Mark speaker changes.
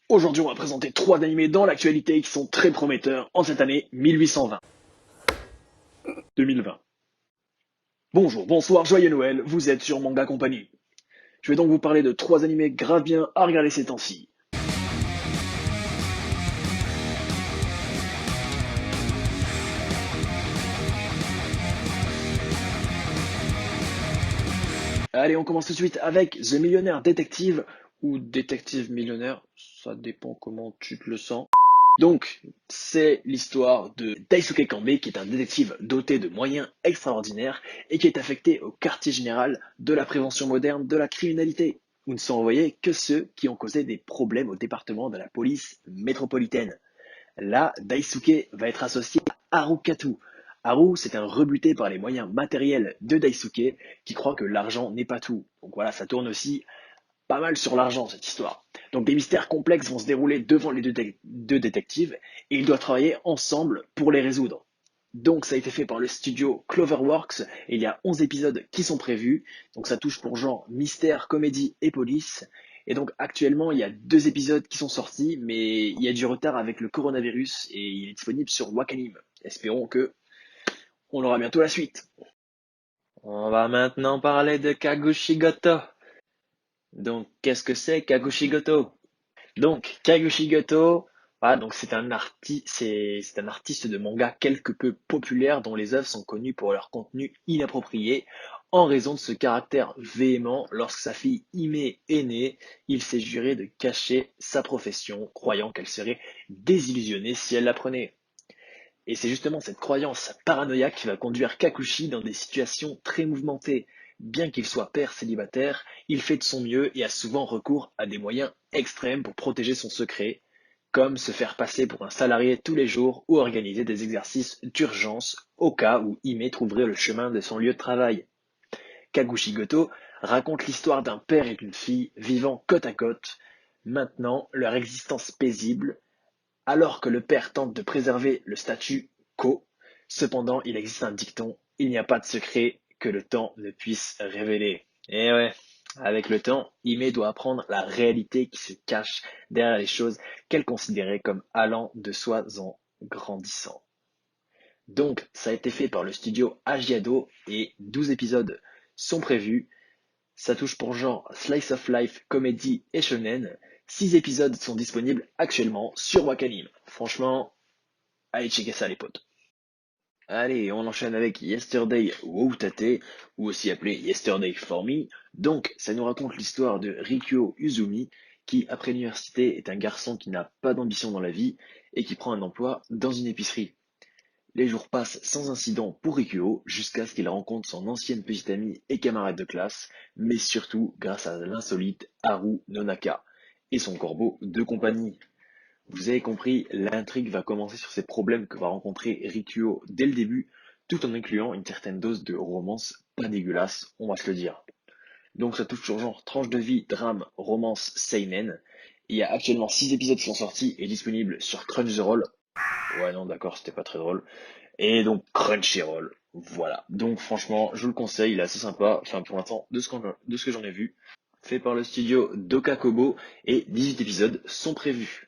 Speaker 1: Aujourd'hui, on va présenter 3 animés dans l'actualité qui sont très prometteurs en cette année 1820-2020. Bonjour, bonsoir, joyeux Noël, vous êtes sur Manga Company. Je vais donc vous parler de 3 animés grave bien à regarder ces temps-ci. Allez, on commence tout de suite avec The Millionaire Detective, ou Détective Millionnaire, ça dépend comment tu te le sens. Donc, c'est l'histoire de Daisuke Kanbei, qui est un détective doté de moyens extraordinaires et qui est affecté au quartier général de la prévention moderne de la criminalité, où ne sont envoyés que ceux qui ont causé des problèmes au département de la police métropolitaine. Là, Daisuke va être associé à Haru Katu. Haru, c'est un rebuté par les moyens matériels de Daisuke qui croit que l'argent n'est pas tout. Donc voilà, ça tourne aussi pas mal sur l'argent, cette histoire. Donc des mystères complexes vont se dérouler devant les deux détectives et ils doivent travailler ensemble pour les résoudre. Donc ça a été fait par le studio Cloverworks et il y a 11 épisodes qui sont prévus. Donc ça touche pour genre mystère, comédie et police. Et donc actuellement il y a 2 épisodes qui sont sortis, mais il y a du retard avec le coronavirus et il est disponible sur Wakanim. Espérons que on aura bientôt la suite.
Speaker 2: On va maintenant parler de Kakushigoto. Donc, qu'est-ce que c'est Kakushigoto?
Speaker 1: Donc, Kakushigoto, voilà, donc c'est un artiste de manga quelque peu populaire dont les œuvres sont connues pour leur contenu inapproprié. En raison de ce caractère véhément, lorsque sa fille Hime est née, il s'est juré de cacher sa profession, croyant qu'elle serait désillusionnée si elle l'apprenait. Et c'est justement cette croyance paranoïaque qui va conduire Kakushi dans des situations très mouvementées. Bien qu'il soit père célibataire, il fait de son mieux et a souvent recours à des moyens extrêmes pour protéger son secret, comme se faire passer pour un salarié tous les jours ou organiser des exercices d'urgence au cas où Hime trouverait le chemin de son lieu de travail. Kagushi Goto raconte l'histoire d'un père et d'une fille vivant côte à côte, maintenant leur existence paisible alors que le père tente de préserver le statu quo. Cependant, il existe un dicton, il n'y a pas de secret que le temps ne puisse révéler. Et ouais, avec le temps, Ime doit apprendre la réalité qui se cache derrière les choses qu'elle considérait comme allant de soi en grandissant. Donc, ça a été fait par le studio Agiado et 12 épisodes sont prévus. Ça touche pour genre Slice of Life, comédie et shonen. 6 épisodes sont disponibles actuellement sur Wakanim. Franchement, allez checker ça les potes. Allez, on enchaîne avec Yesterday Woutate, ou aussi appelé Yesterday for Me. Donc, ça nous raconte l'histoire de Rikyo Uzumi, qui, après l'université, est un garçon qui n'a pas d'ambition dans la vie et qui prend un emploi dans une épicerie. Les jours passent sans incident pour Rikyo jusqu'à ce qu'il rencontre son ancienne petite amie et camarade de classe, mais surtout grâce à l'insolite Haru Nonaka et son corbeau de compagnie. Vous avez compris, l'intrigue va commencer sur ces problèmes que va rencontrer Rikyo dès le début, tout en incluant une certaine dose de romance pas dégueulasse, on va se le dire. Donc ça touche sur genre tranche de vie, drame, romance, seinen. Il y a actuellement 6 épisodes qui sont sortis et disponibles sur Crunchyroll. Ouais non d'accord, c'était pas très drôle. Et donc Crunchyroll, voilà. Donc franchement, je vous le conseille, il est assez sympa, enfin pour l'instant, de ce que j'en ai vu. Fait par le studio Doka Kobo et 18 épisodes sont prévus.